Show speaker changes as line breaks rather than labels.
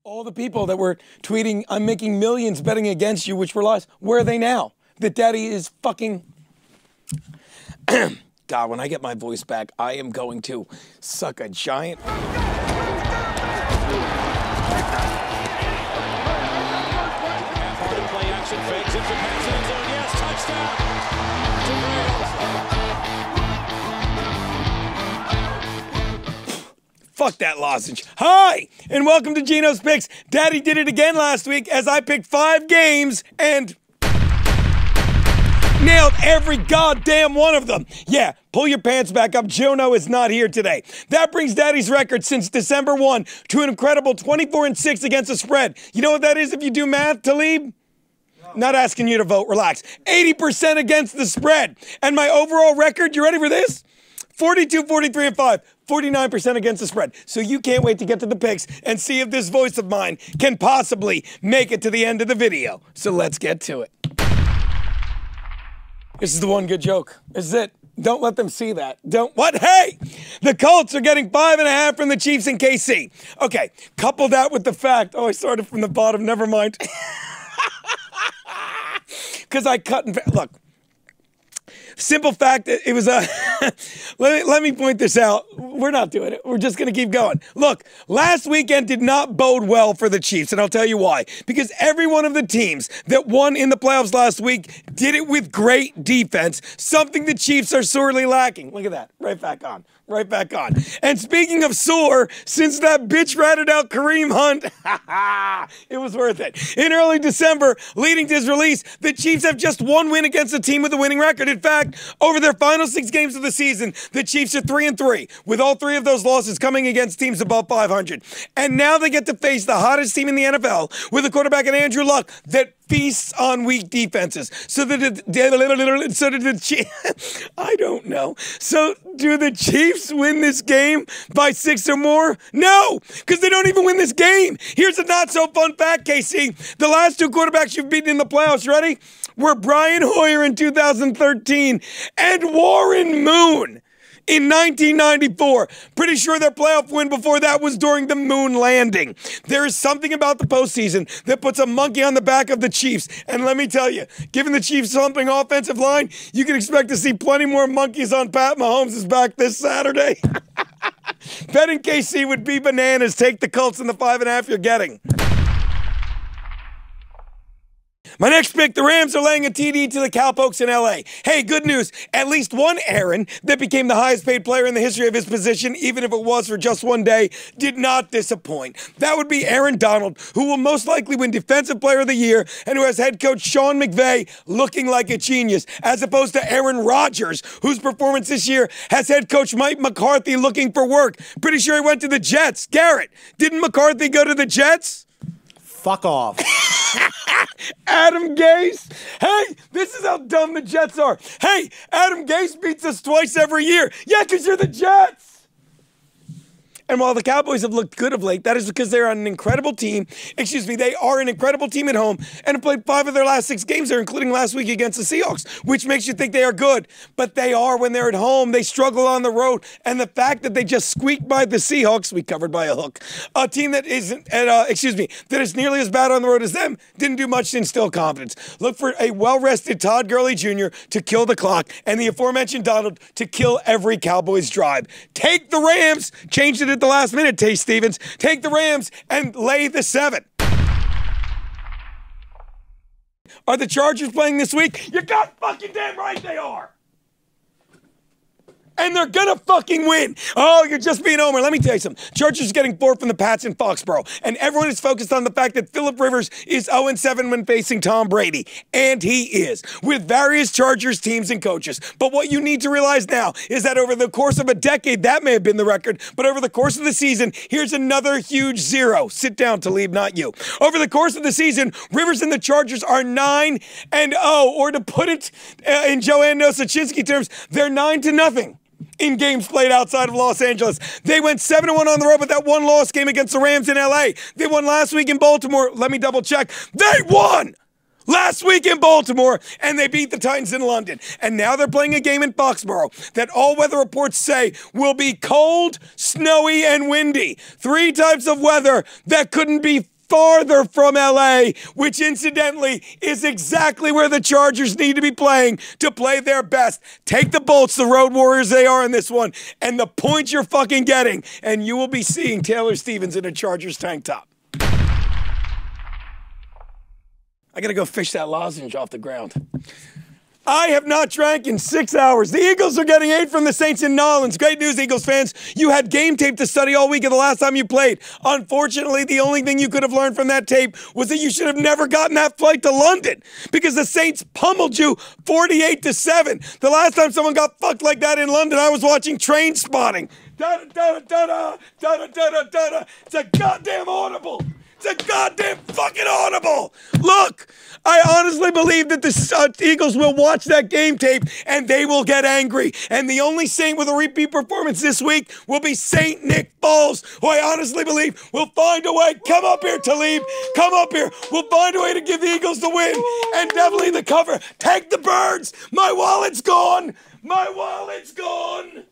All the people that were tweeting, I'm making millions betting against you, which were lies, where are they now? That daddy is fucking... God, when I get my voice back, I am going to suck a giant...
Play action, fakes it for pass end zone, yes, touchdown.
Fuck that lozenge. Hi, and welcome to Genos Picks. Daddy did it again last week as I picked 5 games and nailed every goddamn one of them. Yeah, pull your pants back up. Genos is not here today. That brings Daddy's record since December 1 to an incredible 24-6 against the spread. You know what that is if you do math, Talib? Not asking you to vote, relax. 80% against the spread. And my overall record, you ready for this? 42, 43, and 5. 49% against the spread. So you can't wait to get to the picks and see if this voice of mine can possibly make it to the end of the video. So let's get to it. This is the one good joke. This is it. Don't let them see that. Don't, what? Hey! The Colts are getting 5.5 from the Chiefs in KC. Okay, couple that with the fact, oh, I started from the bottom, never mind. Because I cut and, look. Simple fact, it was a, let me point this out. We're not doing it. We're just going to keep going. Look, last weekend did not bode well for the Chiefs, and I'll tell you why. Because every one of the teams that won in the playoffs last week did it with great defense, something the Chiefs are sorely lacking. Look at that. Right back on. Right back on. And speaking of sore, since that bitch ratted out Kareem Hunt, it was worth it. In early December, leading to his release, the Chiefs have just one win against a team with a winning record. In fact, over their final 6 games of the season, the Chiefs are 3-3, with all 3 of those losses coming against teams above 500. And now they get to face the hottest team in the NFL with a quarterback in Andrew Luck that feasts on weak defenses. So did the Chiefs, I don't know. So do the Chiefs win this game by 6 or more? No, because they don't even win this game. Here's a not so fun fact, KC. The last 2 quarterbacks you've beaten in the playoffs, ready? Were Brian Hoyer in 2013 and Warren Moon in 1994. Pretty sure their playoff win before that was during the moon landing. There is something about the postseason that puts a monkey on the back of the Chiefs. And let me tell you, given the Chiefs' slumping offensive line, you can expect to see plenty more monkeys on Pat Mahomes' back this Saturday. Betting KC would be bananas. Take the Colts in the 5.5 you're getting. My next pick, the Rams are laying a TD to the Cowpokes in LA. Hey, good news. At least one Aaron that became the highest paid player in the history of his position, even if it was for just one day, did not disappoint. That would be Aaron Donald, who will most likely win Defensive Player of the Year and who has head coach Sean McVay looking like a genius, as opposed to Aaron Rodgers, whose performance this year has head coach Mike McCarthy looking for work. Pretty sure he went to the Jets. Garrett, didn't McCarthy go to the Jets?
Fuck off.
Adam Gase. Hey, this is how dumb the Jets are. Hey, Adam Gase beats us twice every year. Yeah, because you're the Jets. And while the Cowboys have looked good of late, that is because they're on an incredible team. Excuse me, they are an incredible team at home and have played 5 of their last 6 games there, including last week against the Seahawks, which makes you think they are good. But they are when they're at home. They struggle on the road. And the fact that they just squeaked by the Seahawks, we covered by a hook, a team that isn't, that is nearly as bad on the road as them, didn't do much to instill confidence. Look for a well-rested Todd Gurley Jr. to kill the clock and the aforementioned Donald to kill every Cowboys drive. Take the Rams, changed it at the last minute, Tay Stevens. Take the Rams and lay the 7. Are the Chargers playing this week? You got fucking damn right they are. And they're gonna fucking win. Oh, you're just being Homer. Let me tell you something. Chargers are getting 4 from the Pats in Foxborough. And everyone is focused on the fact that Phillip Rivers is 0-7 when facing Tom Brady. And he is, with various Chargers teams and coaches. But what you need to realize now is that over the course of a decade, that may have been the record. But over the course of the season, here's another huge 0. Sit down, Talib, not you. Over the course of the season, Rivers and the Chargers are 9-0. Or to put it in Joanne Nosachinski terms, they're 9-0. In games played outside of Los Angeles. They went 7-1 on the road, but that one loss came against the Rams in LA. They won last week in Baltimore. Let me double check. They won last week in Baltimore, and they beat the Titans in London. And now they're playing a game in Foxborough that all weather reports say will be cold, snowy, and windy. 3 types of weather that couldn't be farther from LA, which incidentally is exactly where the Chargers need to be playing to play their best. Take the Bolts, the road warriors they are in this one, and the points you're fucking getting, and you will be seeing Taylor Stevens in a Chargers tank top. I gotta go fish that lozenge off the ground. I have not drank in 6 hours. The Eagles are getting 8 from the Saints in Nolans. Great news, Eagles fans. You had game tape to study all week of the last time you played. Unfortunately, the only thing you could have learned from that tape was that you should have never gotten that flight to London because the Saints pummeled you 48-7. The last time someone got fucked like that in London, I was watching Train Spotting. Da-da-da-da-da, da-da-da-da-da. It's a goddamn audible. It's a goddamn fucking audible. Look, I honestly believe that the Eagles will watch that game tape and they will get angry. And the only Saint with a repeat performance this week will be Saint Nick Foles, who I honestly believe will find a way. Come up here, Talib. Come up here. We'll find a way to give the Eagles the win and definitely the cover. Take the birds. My wallet's gone. My wallet's gone.